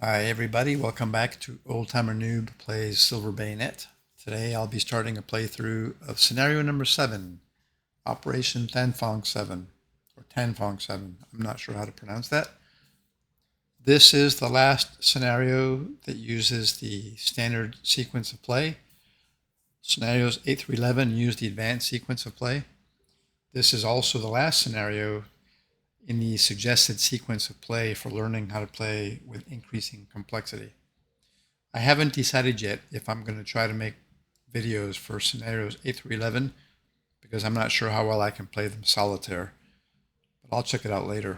Hi everybody, welcome back to Old Timer Noob Plays Silver Bayonet. Today I'll be starting a playthrough of scenario number 7, Operation Tanfong 7, or Tanfong 7. I'm not sure how to pronounce that. This is the last scenario that uses the standard sequence of play. Scenarios 8 through 11 use the advanced sequence of play. This is also the last scenario in the suggested sequence of play for learning how to play with increasing complexity. I haven't decided yet if I'm going to try to make videos for scenarios 8 through 11 because I'm not sure how well I can play them solitaire, but I'll check it out later.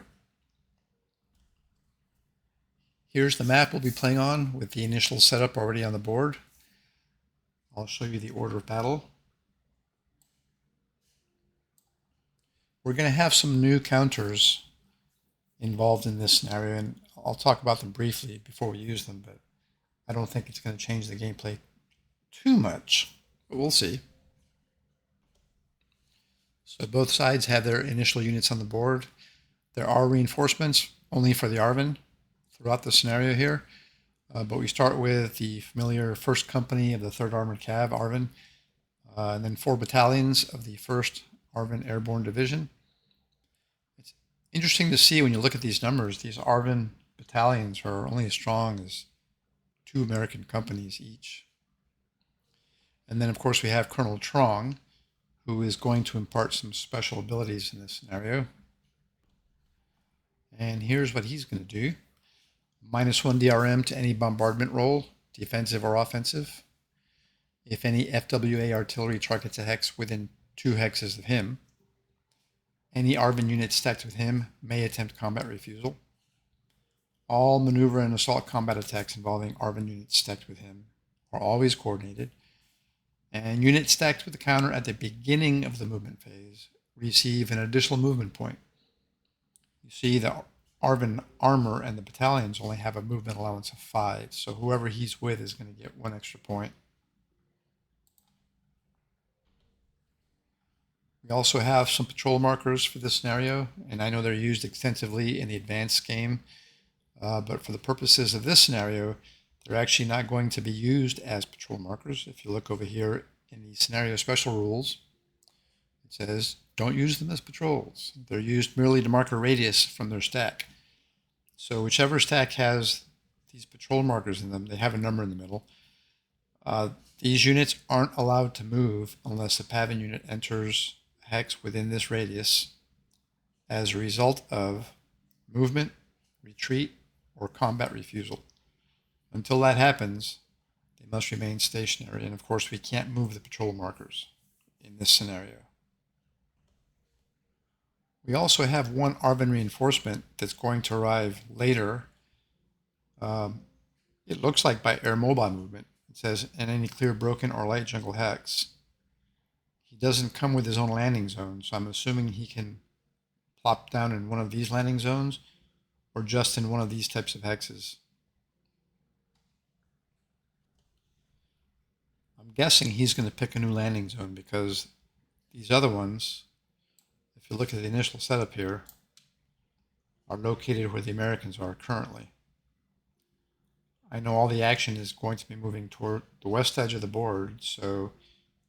Here's the map we'll be playing on with the initial setup already on the board. I'll show you the order of battle. We're going to have some new counters involved in this scenario, and I'll talk about them briefly before we use them, but I don't think it's going to change the gameplay too much, but we'll see. So both sides have their initial units on the board. There are reinforcements only for the Arvin throughout the scenario here, but we start with the familiar 1st Company of the 3rd Armored Cav, Arvin, and then 4 battalions of the 1st Arvin Airborne Division. It's interesting to see when you look at these numbers, these Arvin battalions are only as strong as 2 American companies each. And then, of course, we have Colonel Trong, who is going to impart some special abilities in this scenario. And here's what he's going to do. -1 DRM to any bombardment roll, defensive or offensive. If any FWA artillery targets a hex within 2 hexes of him, any Arvin unit stacked with him may attempt combat refusal. All maneuver and assault combat attacks involving Arvin units stacked with him are always coordinated, and units stacked with the counter at the beginning of the movement phase receive an additional movement point. You see the Arvin armor and the battalions only have a movement allowance of 5, so whoever he's with is going to get 1 extra point. We also have some patrol markers for this scenario, and I know they're used extensively in the advanced game, but for the purposes of this scenario, they're actually not going to be used as patrol markers. If you look over here in the scenario special rules, it says don't use them as patrols. They're used merely to mark a radius from their stack. So whichever stack has these patrol markers in them, they have a number in the middle. These units aren't allowed to move unless a Pavin unit enters a hex within this radius as a result of movement, retreat, or combat refusal. Until that happens, they must remain stationary, and of course we can't move the patrol markers in this scenario. We also have 1 Arvin reinforcement that's going to arrive later. It looks like by air mobile movement. It says, in any clear, broken, or light jungle hex. He doesn't come with his own landing zone, so I'm assuming he can plop down in one of these landing zones or just in one of these types of hexes. I'm guessing he's going to pick a new landing zone because these other ones, if you look at the initial setup here, are located where the Americans are currently. I know all the action is going to be moving toward the west edge of the board, so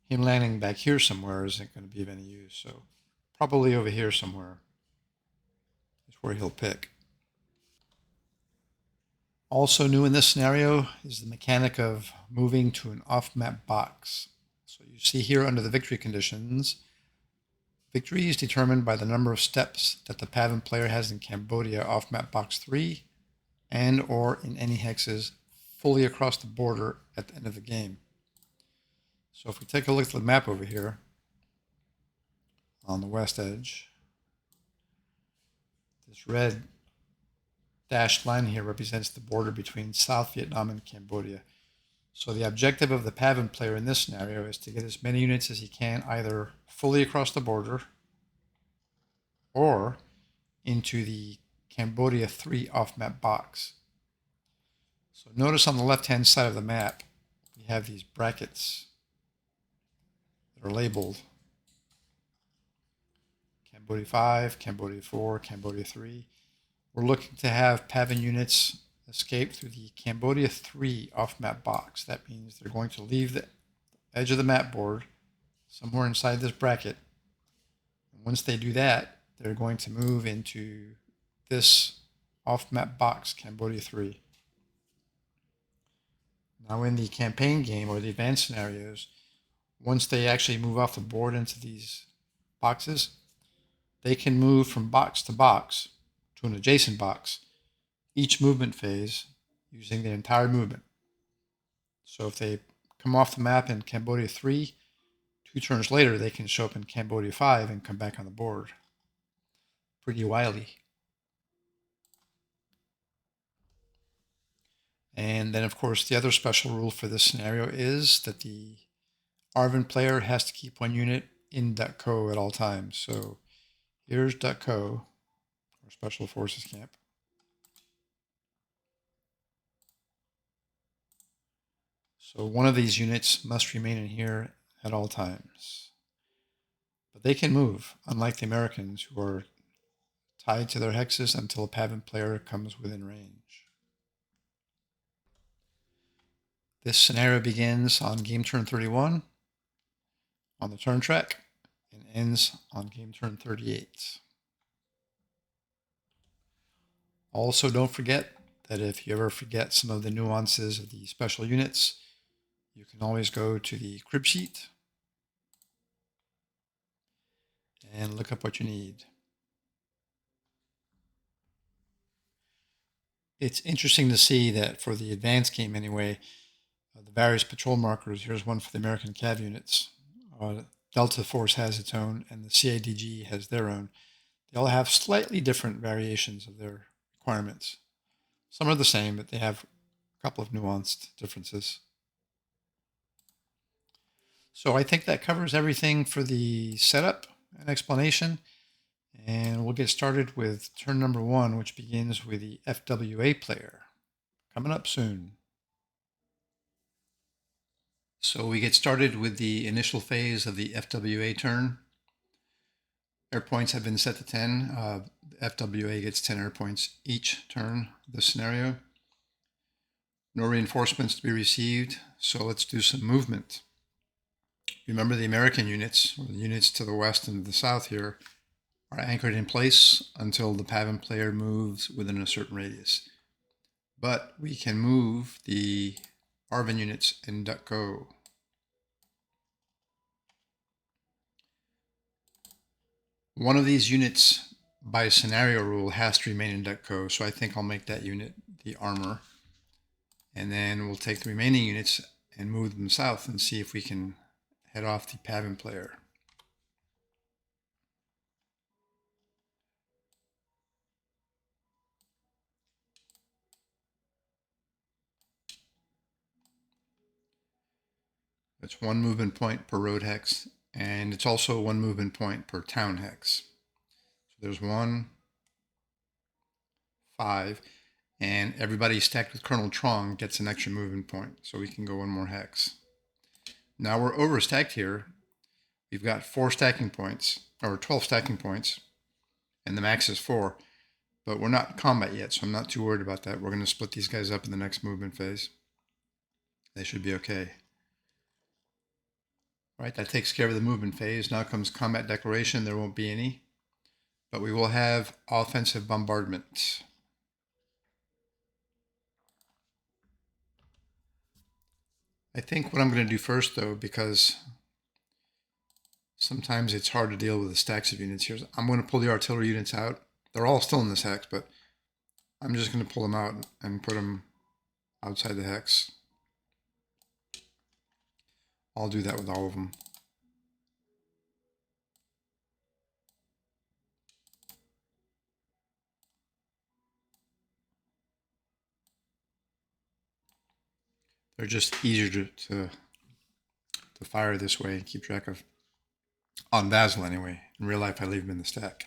him landing back here somewhere isn't going to be of any use. So probably over here somewhere is where he'll pick. Also new in this scenario is the mechanic of moving to an off-map box. So you see here under the victory conditions, victory is determined by the number of steps that the Pavin player has in Cambodia off-map box 3 and or in any hexes fully across the border at the end of the game. So if we take a look at the map over here on the west edge, this red dashed line here represents the border between South Vietnam and Cambodia. So the objective of the Pavin player in this scenario is to get as many units as he can either fully across the border or into the Cambodia 3 off-map box. So notice on the left-hand side of the map, we have these brackets that are labeled Cambodia 5, Cambodia 4, Cambodia 3. We're looking to have Pavin units escape through the Cambodia 3 off-map box. That means they're going to leave the edge of the map board somewhere inside this bracket. And once they do that, they're going to move into this off-map box, Cambodia 3. Now in the campaign game or the advanced scenarios, once they actually move off the board into these boxes, they can move from box to box to an adjacent box each movement phase using the entire movement. So if they come off the map in Cambodia 3, 2 turns later they can show up in Cambodia 5 and come back on the board. Pretty wily. And then of course the other special rule for this scenario is that the ARVN player has to keep one unit in .co at all times. So here's .co, or Special Forces Camp. So one of these units must remain in here at all times. But they can move, unlike the Americans, who are tied to their hexes until a PAVN player comes within range. This scenario begins on game turn 31 on the turn track and ends on game turn 38. Also, don't forget that if you ever forget some of the nuances of the special units, you can always go to the crib sheet and look up what you need. It's interesting to see that for the advanced game anyway, the various patrol markers, here's one for the American Cav units. Delta Force has its own and the CADG has their own. They all have slightly different variations of their requirements. Some are the same, but they have a couple of nuanced differences. So I think that covers everything for the setup and explanation. And we'll get started with turn number 1, which begins with the FWA player. Coming up soon. So we get started with the initial phase of the FWA turn. Air points have been set to 10. FWA gets 10 air points each turn, this scenario. No reinforcements to be received, so let's do some movement. Remember the American units, or the units to the west and the south here, are anchored in place until the PAVN player moves within a certain radius. But we can move the ARVN units in .co. One of these units, by scenario rule, has to remain in .co, so I think I'll make that unit the armor. And then we'll take the remaining units and move them south and see if we can head off the PAVN player. It's 1 movement point per road hex, and it's also 1 movement point per town hex. So there's 1, 5, and everybody stacked with Colonel Trong gets an extra movement point, so we can go 1 more hex. Now we're overstacked here. We've got 4 stacking points, or 12 stacking points, and the max is 4. But we're not in combat yet, so I'm not too worried about that. We're going to split these guys up in the next movement phase. They should be okay. All right, that takes care of the movement phase. Now comes combat declaration. There won't be any, but we will have offensive bombardment. I think what I'm going to do first, though, because sometimes it's hard to deal with the stacks of units here, I'm going to pull the artillery units out. They're all still in this hex, but I'm just going to pull them out and put them outside the hex. I'll do that with all of them. They're just easier to fire this way and keep track of. On Vassal anyway. In real life I leave them in the stack.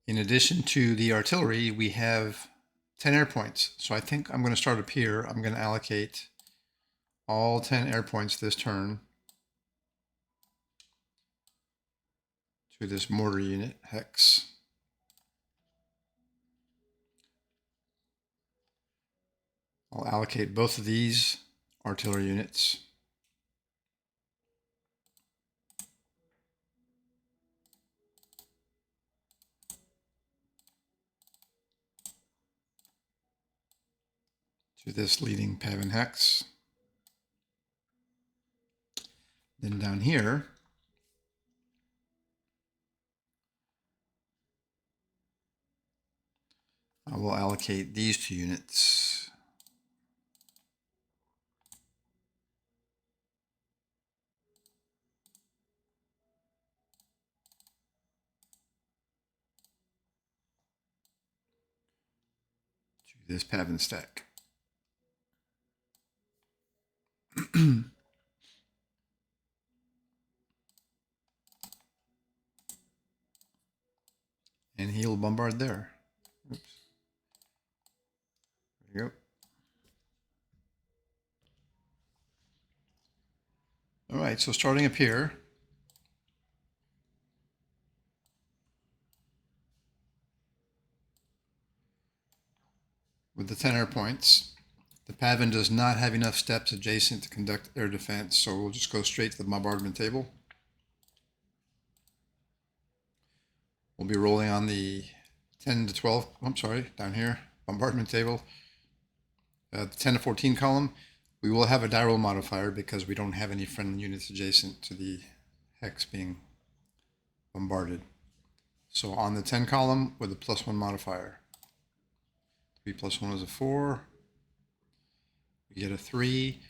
In addition to the artillery, we have 10 air points. So I think I'm going to start up here. I'm going to allocate all 10 air points this turn to this mortar unit hex. I'll allocate both of these artillery units. To this leading Pavin hex. Then down here, I will allocate these 2 units. To this Pavin stack. And he'll bombard there. Oops. There you go. All right, so starting up here, with the 10 air points, the Pavin does not have enough steps adjacent to conduct air defense, so we'll just go straight to the bombardment table. We'll be rolling on the 10 to 12, I'm sorry, down here, bombardment table. The 10 to 14 column, we will have a die roll modifier because we don't have any friendly units adjacent to the hex being bombarded. So on the 10 column with a +1 modifier. 3 + 1 is a 4. We get a 3.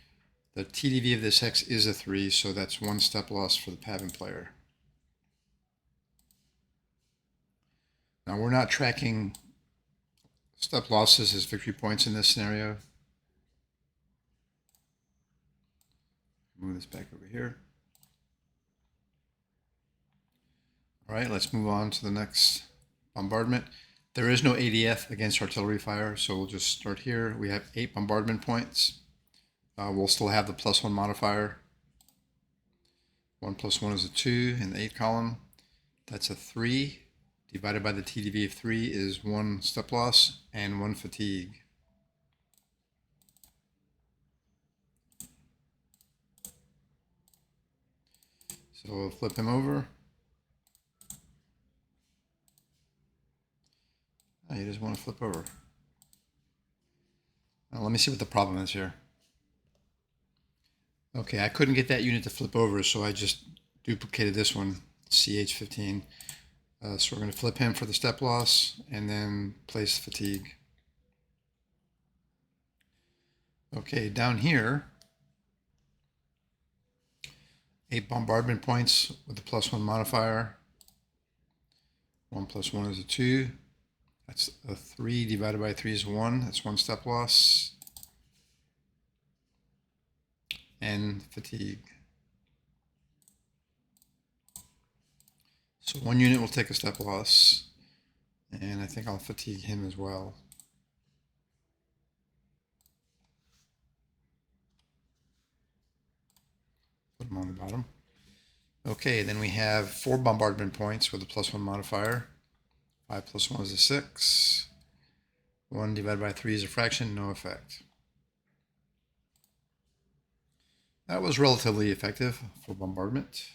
The TDV of this hex is a 3, so that's 1 step loss for the Pavin player. Now we're not tracking step losses as victory points in this scenario. Move this back over here. All right, let's move on to the next bombardment. There is no ADF against artillery fire, so we'll just start here. We have 8 bombardment points. We'll still have the +1 modifier. 1 + 1 is a 2 in the 8 column. That's a 3. Divided by the TDV of 3 is 1 step loss and 1 fatigue. So we'll flip him over. Oh, he doesn't want to flip over. Now, let me see what the problem is here. Okay, I couldn't get that unit to flip over, so I just duplicated this one, CH15. So we're going to flip him for the step loss and then place fatigue. Okay, down here, 8 bombardment points with the +1 modifier. 1 + 1 is a 2. That's a 3 divided by 3 is 1. That's 1 step loss. And fatigue. So 1 unit will take a step loss. And I think I'll fatigue him as well. Put him on the bottom. Okay, then we have 4 bombardment points with a +1 modifier. 5 + 1 is a 6. 1 divided by 3 is a fraction, no effect. That was relatively effective for bombardment.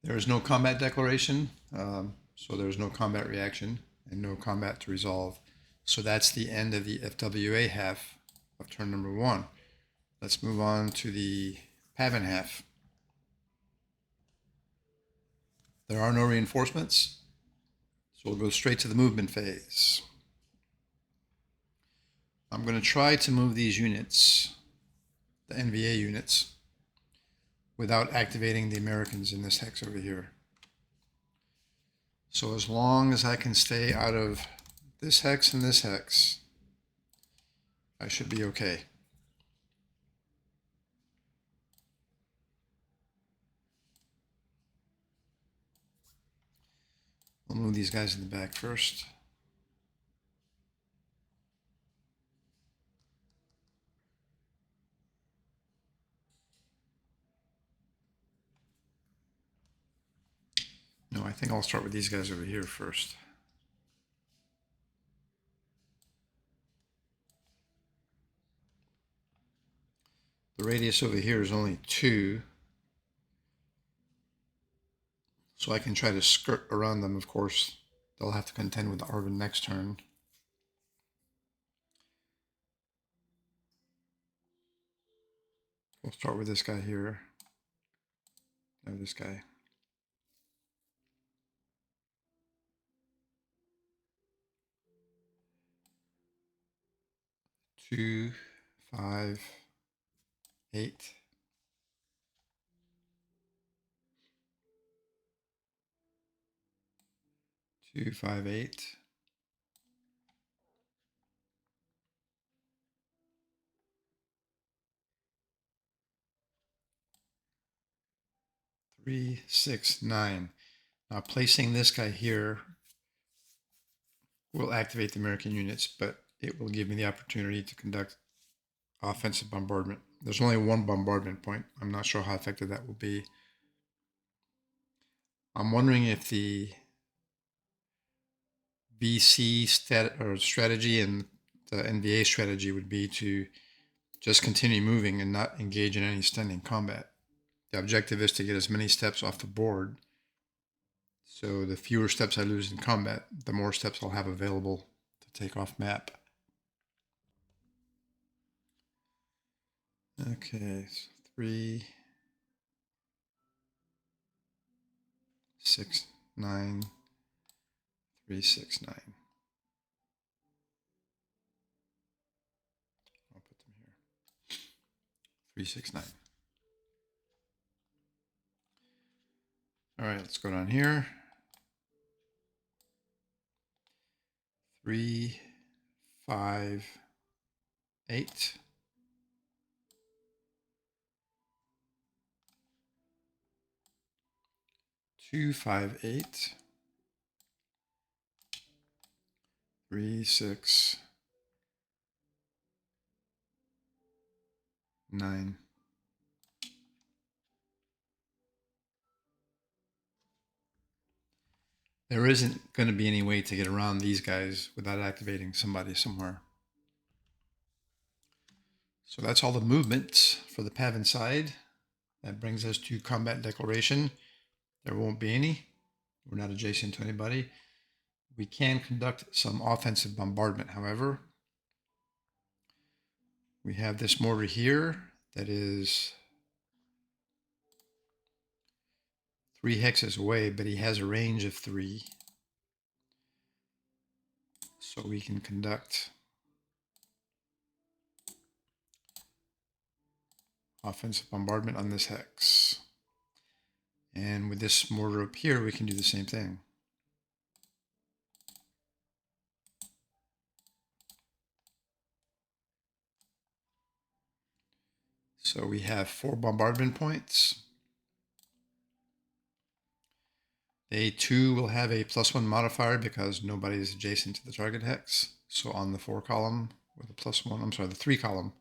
There is no combat declaration, so there's no combat reaction and no combat to resolve. So that's the end of the FWA half of turn number 1. Let's move on to the Pavin half. There are no reinforcements, so we'll go straight to the movement phase. I'm going to try to move these units, the NVA units, without activating the Americans in this hex over here. So as long as I can stay out of this hex and this hex, I should be okay. I'll move these guys in the back first. No, I think I'll start with these guys over here first. radius over here is only 2. So I can try to skirt around them, of course. They'll have to contend with the Arvin next turn. We'll start with this guy here. No, this guy. 2, 5, 8. 2, 5, 8. 3, 6, 9. Now placing this guy here will activate the American units, but it will give me the opportunity to conduct offensive bombardment. There's only one bombardment point. I'm not sure how effective that will be. I'm wondering if the VC strategy and the NVA strategy would be to just continue moving and not engage in any standing combat. The objective is to get as many steps off the board. So the fewer steps I lose in combat, the more steps I'll have available to take off map. Okay, so 3, 6, 9, 3, 6, 9. I'll put them here. 3, 6, 9. All right, let's go down here. 3, 5, 8. 2, 5, 8. 3, 6, 9. There isn't going to be any way to get around these guys without activating somebody somewhere. So that's all the movements for the Pavin side. That brings us to combat declaration. There won't be any. We're not adjacent to anybody. We can conduct some offensive bombardment, however. We have this mortar here that is 3 hexes away, but he has a range of 3. So we can conduct offensive bombardment on this hex. And with this mortar up here, we can do the same thing. So we have 4 bombardment points. A2 will have a +1 modifier because nobody is adjacent to the target hex. So on the 4 column with a +1, I'm sorry, the 3 column.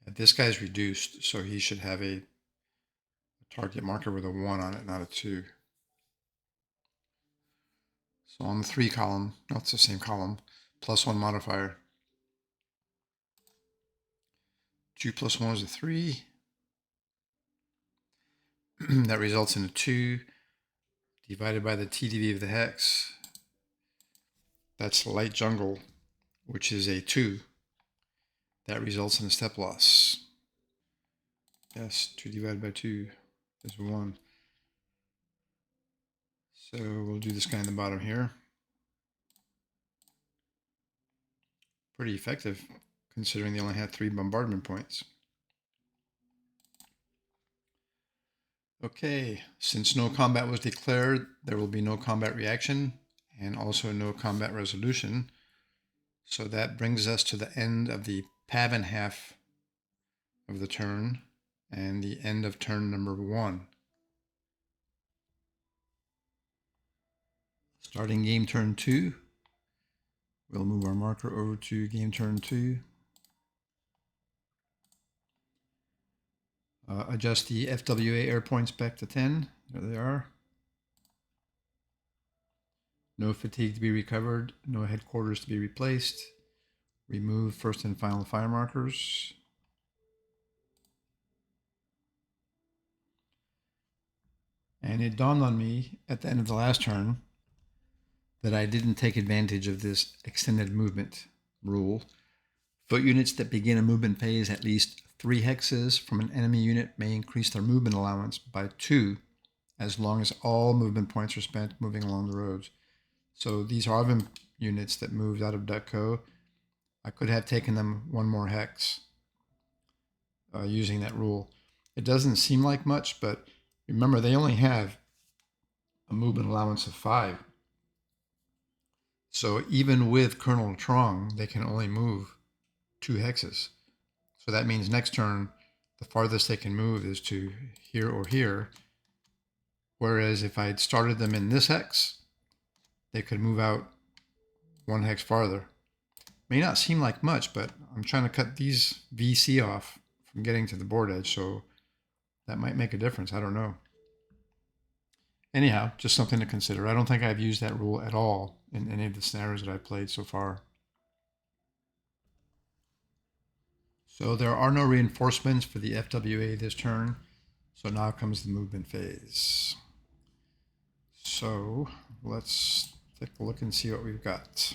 This guy's reduced, so he should have a target marker with a 1 on it, not a 2. So on the 3 column, no, it's the same column, +1 modifier. 2 + 1 is a 3. That results in a 2 divided by the TDV of the hex. That's light jungle, which is a 2. That results in a step loss. Yes, 2 divided by 2 is 1. So we'll do this guy in the bottom here. Pretty effective, considering they only had 3 bombardment points. Okay, since no combat was declared, there will be no combat reaction and also no combat resolution. So that brings us to the end of the Pavin half of the turn and the end of turn number 1. Starting game turn 2, we'll move our marker over to game turn 2. Adjust the FWA air points back to 10. There they are. No fatigue to be recovered. No headquarters to be replaced. remove first and final fire markers. And it dawned on me at the end of the last turn that I didn't take advantage of this extended movement rule. Foot units that begin a movement phase at least 3 hexes from an enemy unit may increase their movement allowance by 2 as long as all movement points are spent moving along the roads. So these Arvin units that moved out of Dutco, I could have taken them 1 more hex using that rule. It doesn't seem like much, but remember they only have a movement allowance of 5. So even with Colonel Trong, they can only move 2 hexes. So that means next turn, the farthest they can move is to here or here. Whereas if I had started them in this hex, they could move out 1 hex farther. May not seem like much, but I'm trying to cut these VC off from getting to the board edge, so that might make a difference. I don't know. Anyhow, just something to consider. I don't think I've used that rule at all in any of the scenarios that I've played so far. So there are no reinforcements for the FWA this turn. So now comes the movement phase. So let's take a look and see what we've got.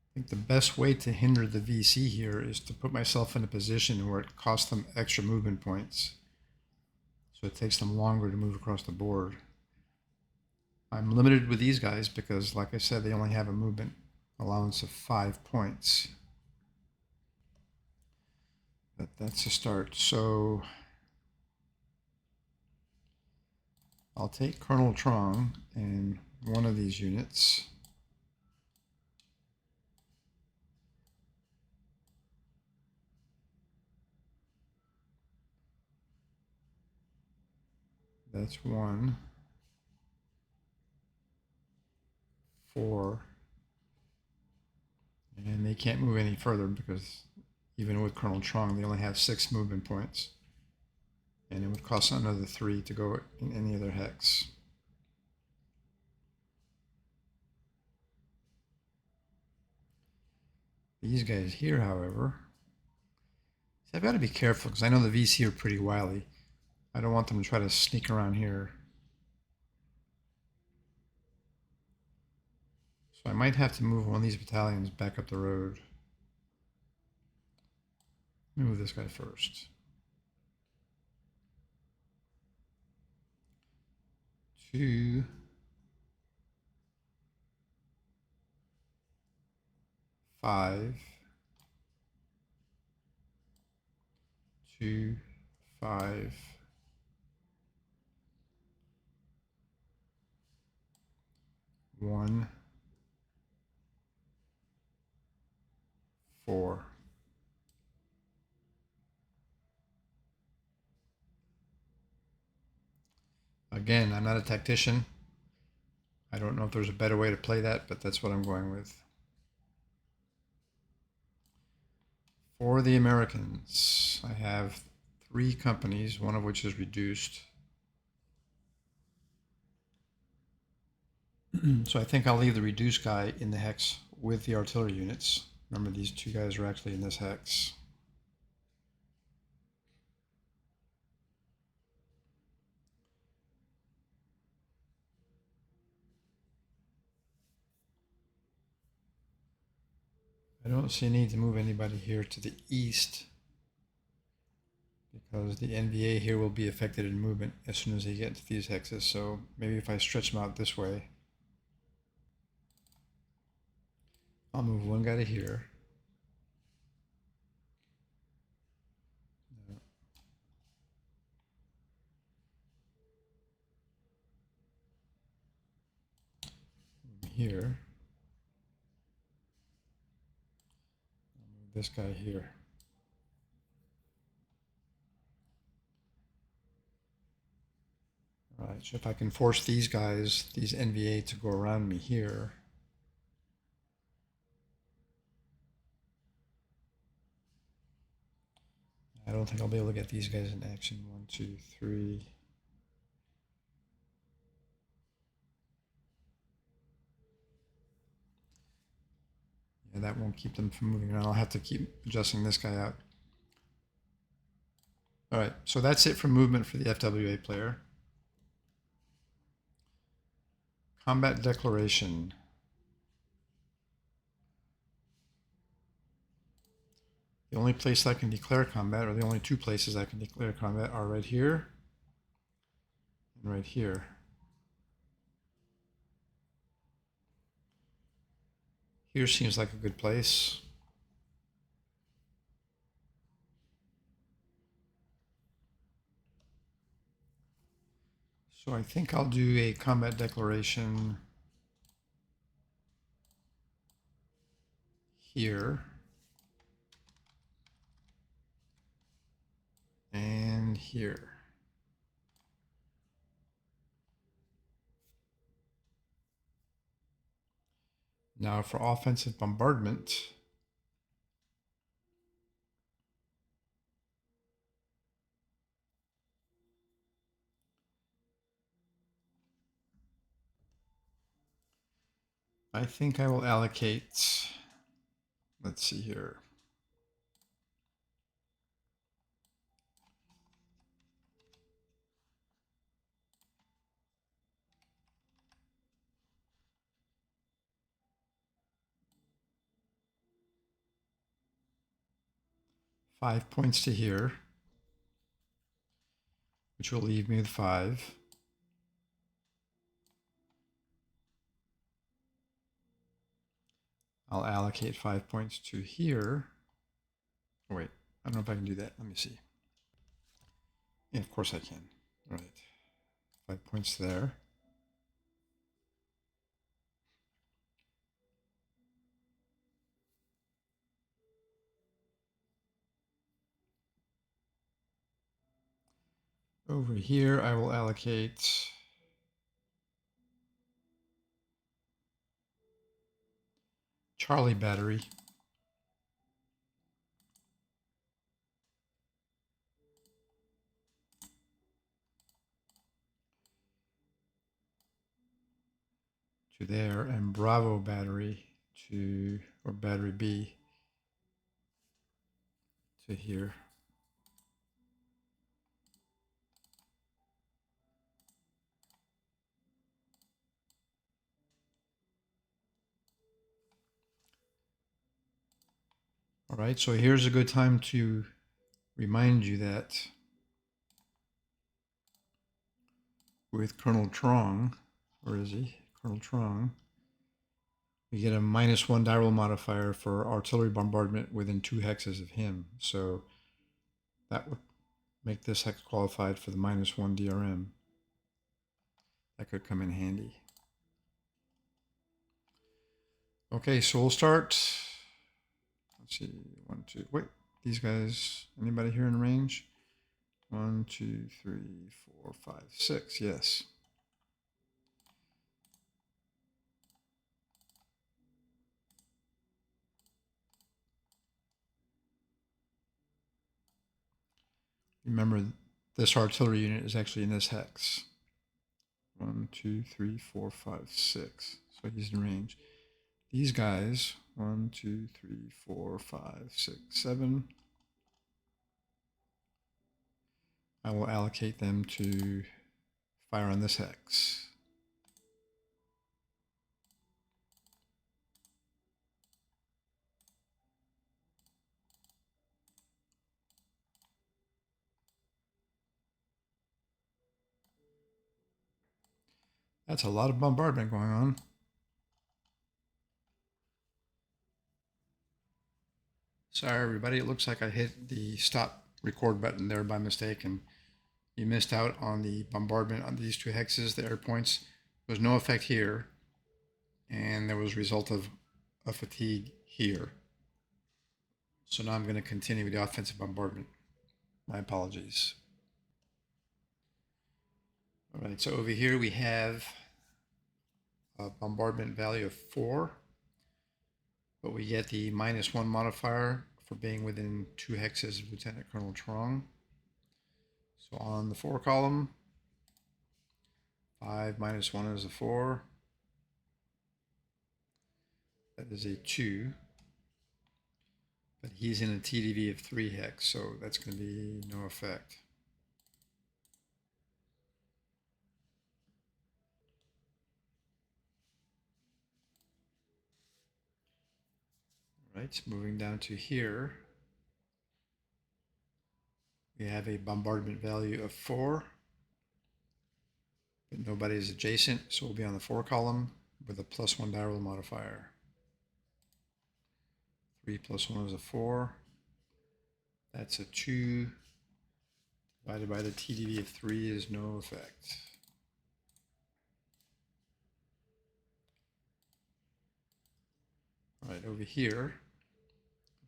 I think the best way to hinder the VC here is to put myself in a position where it costs them extra movement points. So it takes them longer to move across the board. I'm limited with these guys because, like I said, they only have a movement allowance of 5 points. But that's a start. So I'll take Colonel Trong and one of these units. That's 1, 4, and they can't move any further because even with Colonel Trong, they only have 6 movement points. And it would cost another 3 to go in any other hex. These guys here, however, I've got to be careful because I know the VC are pretty wily. I don't want them to try to sneak around here. So I might have to move one of these battalions back up the road. Let me move this guy first. 2, 5, 2, 5, 1, 4. Again, I'm not a tactician. I don't know if there's a better way to play that, but that's what I'm going with. For the Americans, I have 3 companies, one of which is reduced. So I think I'll leave the reduced guy in the hex with the artillery units. Remember, these 2 guys are actually in this hex. I don't see a need to move anybody here to the east because the NVA here will be affected in movement as soon as they get to these hexes. So maybe if I stretch them out this way, I'll move one guy to here. Here. I'll move this guy here. All right, so if I can force these guys, these NVA, to go around me here. I don't think I'll be able to get these guys in action. 1, 2, 3. And that won't keep them from moving around. I'll have to keep adjusting this guy out. All right, so that's it for movement for the FWA player. Combat declaration. The only place I can declare combat, or the only two places I can declare combat, are right here and right here. Here seems like a good place. So I think I'll do a combat declaration here and here. Now for offensive bombardment, I think I will allocate, let's see here. Five points to here, which will leave me with 5. I'll allocate 5 points to here. Oh, wait, I don't know if I can do that. Let me see. Yeah, of course I can. All right, 5 points there. Over here, I will allocate Charlie battery. To there, and Bravo battery to, or battery B to here. All right, so here's a good time to remind you that with Colonel Trong, where is he? Colonel Trong, we get a -1 die roll modifier for artillery bombardment within 2 hexes of him. So that would make this hex qualified for the -1 DRM. That could come in handy. Okay, so we'll start. Let's see, 1, 2. Wait, these guys. Anybody here in range? 1, 2, 3, 4, 5, 6. Yes. Remember, this artillery unit is actually in this hex. 1, 2, 3, 4, 5, 6. So he's in range. These guys, 1, 2, 3, 4, 5, 6, 7. I will allocate them to fire on this hex. That's a lot of bombardment going on. Sorry, everybody. It looks like I hit the stop record button there by mistake, and you missed out on the bombardment on these 2 hexes, the air points. There was no effect here, and there was a result of a fatigue here. So now I'm going to continue with the offensive bombardment. My apologies. All right, so over here we have a bombardment value of 4, but we get the -1 modifier for being within 2 hexes of Lieutenant Colonel Trong. So on the 4 column, 5 minus 1 is a 4. That is a 2. but he's in a TDV of 3 hex, so that's going to be no effect. Right, moving down to here, we have a bombardment value of 4, but nobody is adjacent, so we'll be on the 4 column with a +1 die roll modifier. 3 + 1 is a 4. That's a 2. Divided by the TDV of 3 is no effect. All right, over here,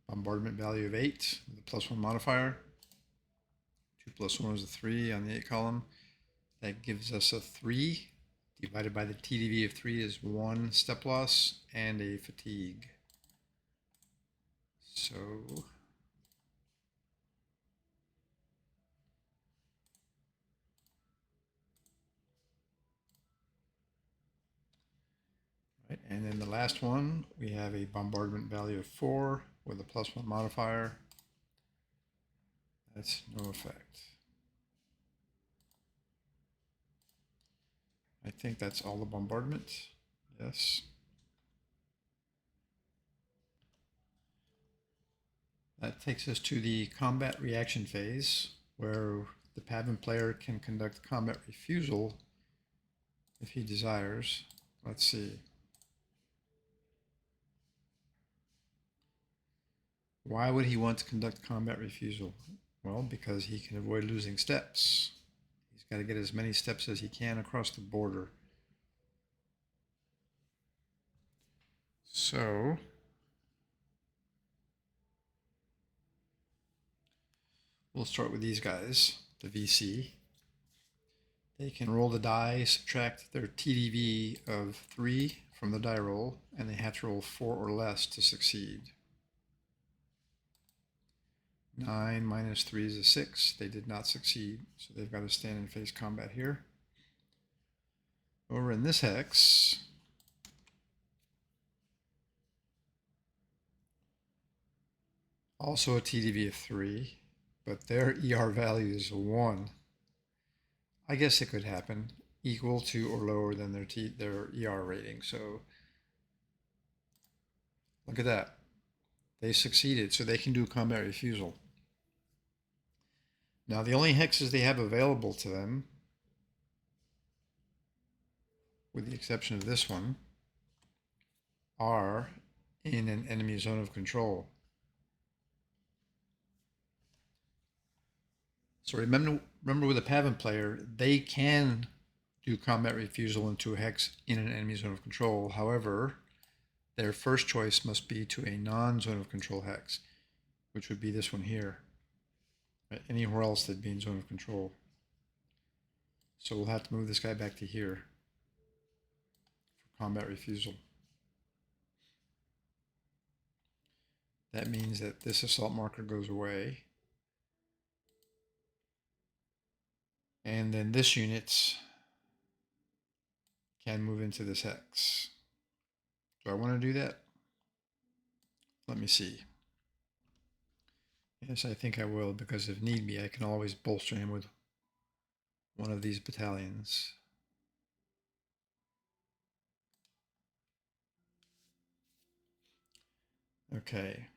bombardment value of 8 with a +1 modifier. 2 + 1 is a 3 on the 8 column. That gives us a 3. Divided by the TDV of 3 is 1 step loss and a fatigue. So right, and then the last one, we have a bombardment value of 4 with a +1 modifier. That's no effect. I think that's all the bombardment. Yes. That takes us to the combat reaction phase, where the Pavan player can conduct combat refusal if he desires. Let's see. Why would he want to conduct combat refusal? Well, because he can avoid losing steps. He's got to get as many steps as he can across the border. So we'll start with these guys, the VC. They can roll the die, subtract their TDV of 3 from the die roll, and they have to roll 4 or less to succeed. 9 minus 3 is a 6. They did not succeed, so they've got to stand and face combat here. Over in this hex, also a TDV of 3, but their ER value is a 1. I guess it could happen, equal to or lower than their ER rating. So look at that. They succeeded, so they can do combat refusal. Now, the only hexes they have available to them, with the exception of this one, are in an enemy zone of control. So remember with a Pavan player, they can do combat refusal into a hex in an enemy zone of control. However, their first choice must be to a non-zone of control hex, which would be this one here. Right? Anywhere else that'd be in zone of control. So we'll have to move this guy back to here for combat refusal. That means that this assault marker goes away. And then this unit can move into this hex. Do I want to do that? Let me see. Yes, I think I will, because if need be, I can always bolster him with one of these battalions. Okay.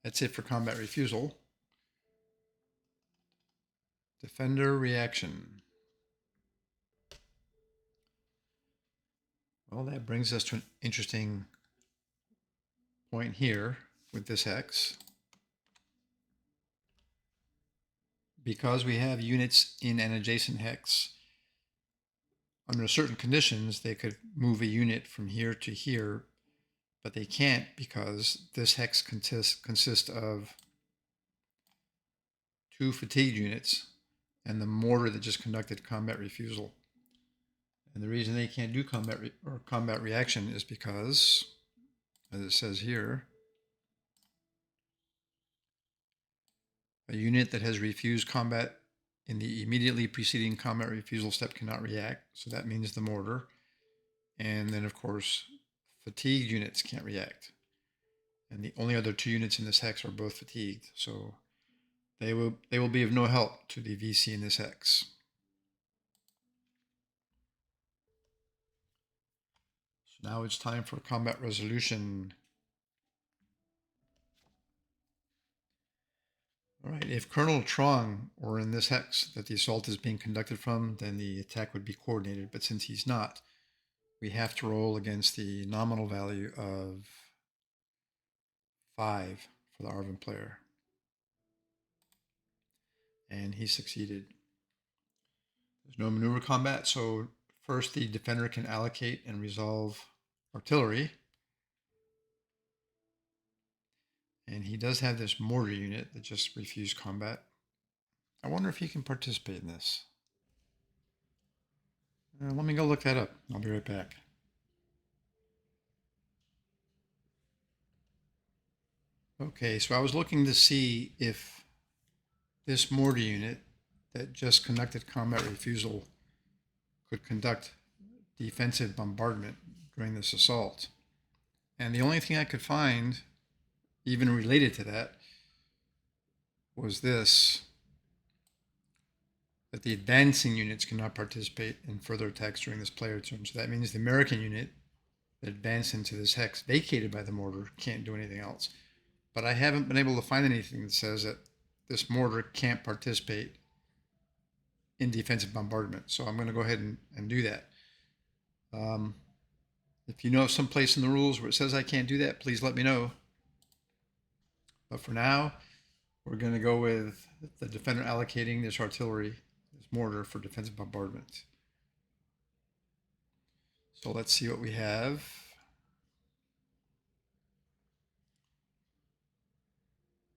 That's it for combat refusal. Defender reaction. Well, that brings us to an interesting point here with this hex. Because we have units in an adjacent hex, under certain conditions, they could move a unit from here to here, but they can't because this hex consists of 2 fatigued units and the mortar that just conducted combat refusal. And the reason they can't do combat reaction is because, as it says here, a unit that has refused combat in the immediately preceding combat refusal step cannot react. So that means the mortar. And then, of course, fatigued units can't react. And the only other 2 units in this hex are both fatigued, so they will be of no help to the VC in this hex. So now it's time for combat resolution. All right, if Colonel Trong were in this hex that the assault is being conducted from, then the attack would be coordinated. But since he's not, we have to roll against the nominal value of 5 for the Arvin player. And he succeeded. There's no maneuver combat, so first the defender can allocate and resolve artillery. And he does have this mortar unit that just refused combat. I wonder if he can participate in this. Let me go look that up. I'll be right back. Okay, so I was looking to see if this mortar unit that just conducted combat refusal could conduct defensive bombardment during this assault. And the only thing I could find, even related to that, was this, that the advancing units cannot participate in further attacks during this player turn. So that means the American unit that advanced into this hex vacated by the mortar can't do anything else. But I haven't been able to find anything that says that this mortar can't participate in defensive bombardment. So I'm going to go ahead and do that. If you know of some place in the rules where it says I can't do that, please let me know. But for now, we're going to go with the defender allocating this artillery, this mortar, for defensive bombardment. So let's see what we have.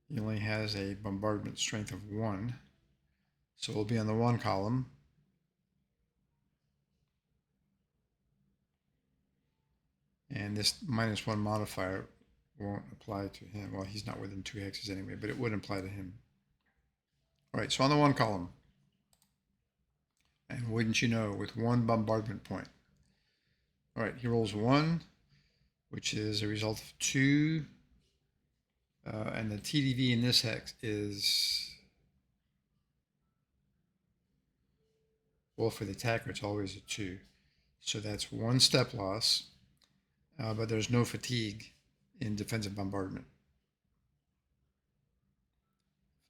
He only has a bombardment strength of 1. So we'll be on the 1 column. And this -1 modifier won't apply to him. Well, he's not within 2 hexes anyway, but it would apply to him. All right, so on the 1 column. And wouldn't you know, with 1 bombardment point. All right, he rolls 1, which is a result of 2. And the TDV in this hex is, well, for the attacker, it's always a 2. So that's 1 step loss, but there's no fatigue in defensive bombardment.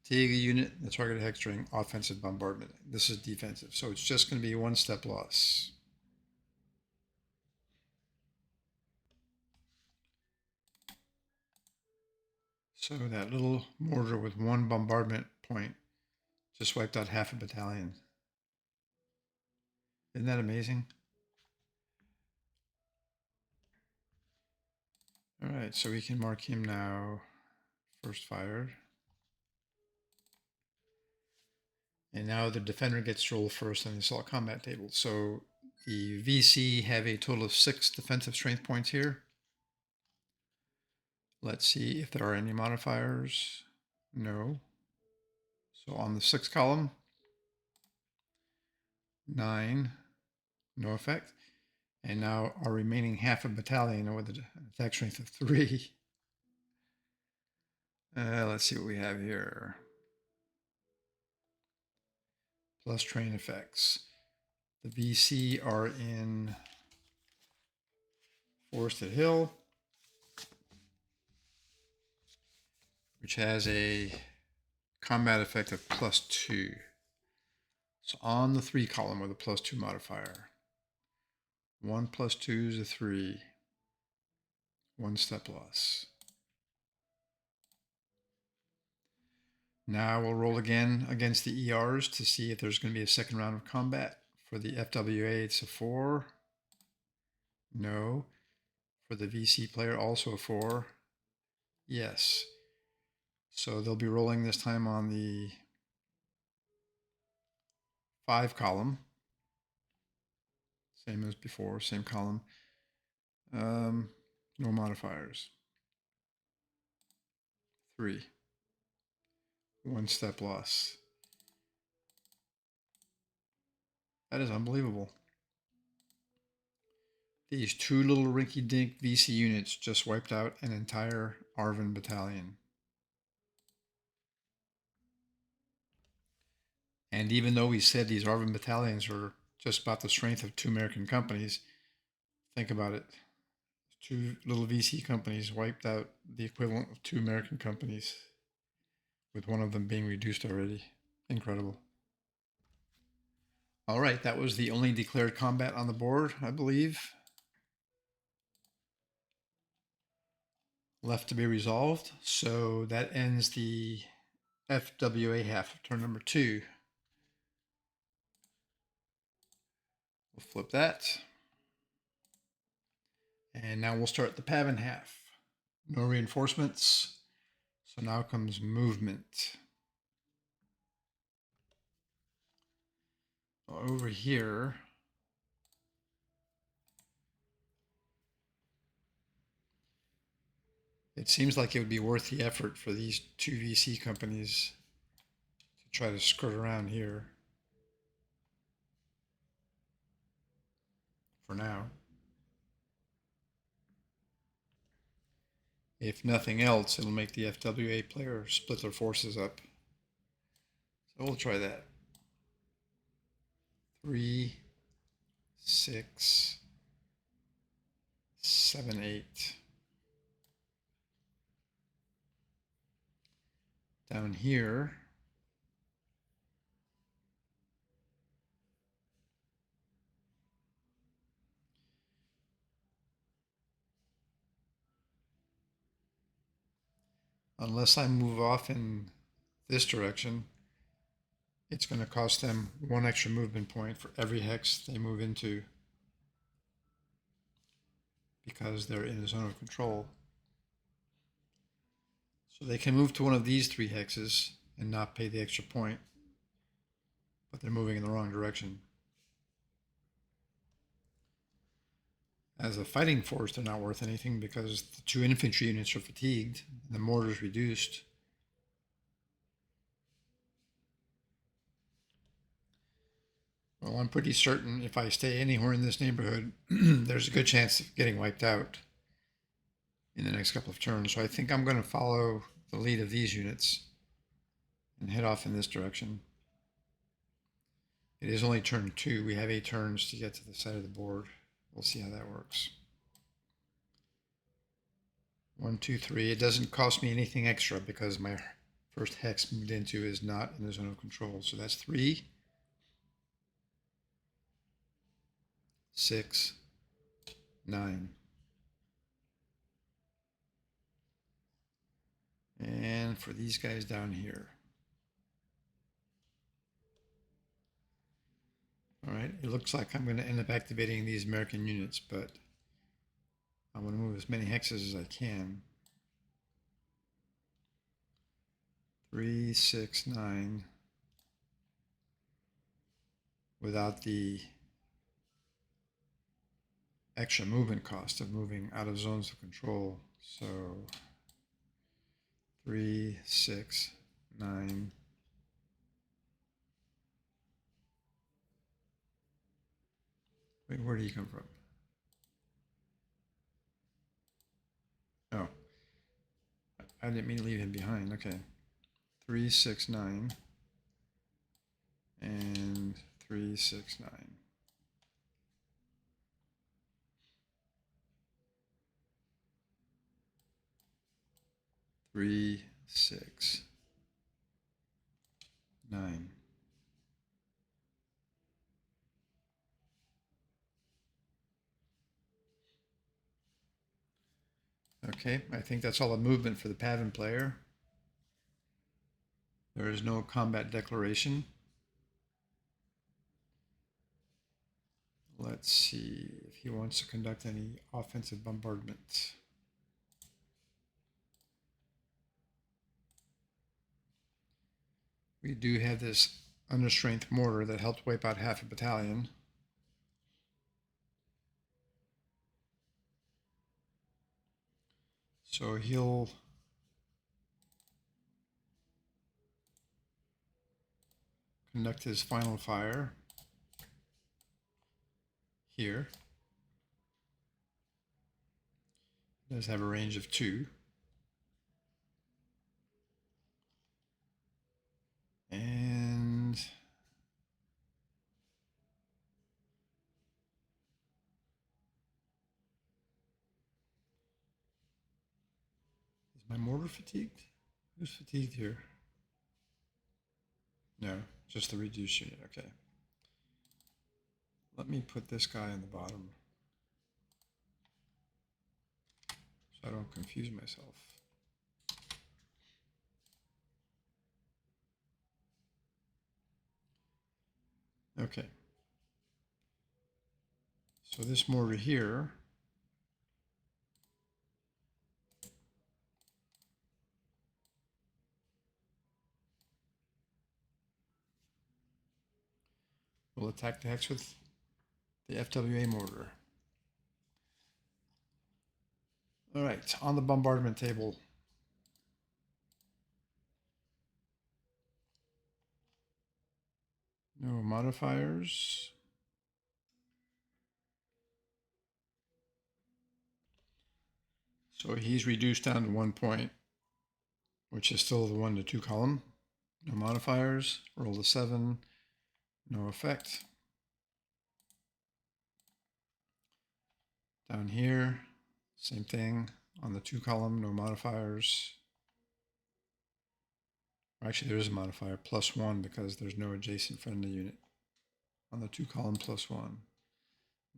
Fatigue unit, the target hex during offensive bombardment. This is defensive, so it's just going to be 1 step loss. So that little mortar with 1 bombardment point just wiped out half a battalion. Isn't that amazing? All right, so we can mark him now first fired. And now the defender gets to roll first on the assault combat table. So the VC have a total of 6 defensive strength points here. Let's see if there are any modifiers. No. So on the 6th column, 9, no effect. And now our remaining half a battalion with an attack strength of 3. Let's see what we have here. Plus train effects. The VC are in Forested Hill, which has a combat effect of +2. So on the 3 column with a +2 modifier. 1 + 2 is a 3. 1 step loss. Now we'll roll again against the ERs to see if there's going to be a second round of combat. For the FWA, it's a 4. No. For the VC player, also a 4. Yes. So they'll be rolling this time on the 5 column. Same as before, same column. No modifiers. 3. 1 step loss. That is unbelievable. These two little rinky-dink VC units just wiped out an entire ARVN battalion. And even though we said these ARVN battalions were just about the strength of two American companies, think about it. Two little VC companies wiped out the equivalent of two American companies, with one of them being reduced already. Incredible. All right, that was the only declared combat on the board, I believe. Left to be resolved. So that ends the FWA half of turn number 2. We'll flip that. And now we'll start the PAVN half. No reinforcements. So now comes movement. Over here, it seems like it would be worth the effort for these two VC companies to try to skirt around here for now. If nothing else, it'll make the FWA player split their forces up. So we'll try that. 3, 6, 7, 8. Down here, unless I move off in this direction, it's going to cost them 1 extra movement point for every hex they move into, because they're in the zone of control. So they can move to one of these 3 hexes and not pay the extra point, but they're moving in the wrong direction. As a fighting force, they're not worth anything because the 2 infantry units are fatigued and the mortar's reduced. Well, I'm pretty certain if I stay anywhere in this neighborhood, there's a good chance of getting wiped out in the next couple of turns. So I think I'm going to follow the lead of these units and head off in this direction. It is only turn 2. We have 8 turns to get to the side of the board. We'll see how that works. 1, 2, 3. It doesn't cost me anything extra because my first hex moved into is not in the zone of control. So that's 3, 6, 9. And for these guys down here. All right, it looks like I'm going to end up activating these American units, but I want to move as many hexes as I can. 3, 6, 9. Without the extra movement cost of moving out of zones of control. So 3, 6, 9. Wait, where did he come from? Oh, I didn't mean to leave him behind. Okay. 3, 6, 9. And 3, 6, 9. 3, 6, 9. Okay, I think that's all the movement for the PAVN player. There is no combat declaration. Let's see if he wants to conduct any offensive bombardment. We do have this understrength mortar that helped wipe out half a battalion. So he'll conduct his final fire here. does have a range of 2. And is my mortar fatigued? Who's fatigued here? No, just the reduced unit. Okay. Let me put this guy on the bottom so I don't confuse myself. Okay. So this mortar here will attack the hex with the FWA mortar. All right, on the bombardment table. No modifiers. So he's reduced down to 1 point, which is still the 1 to 2 column. No modifiers. Roll a 7. No effect. Down here, same thing. On the 2 column, no modifiers. Actually, there is a modifier, +1, because there's no adjacent friendly unit. On the 2 column, +1.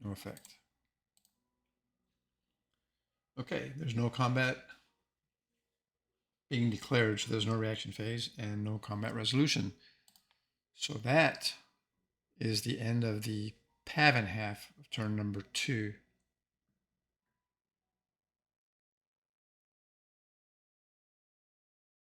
No effect. Okay, there's no combat being declared, so there's no reaction phase and no combat resolution. So that is the end of the Pavan half of turn number 2.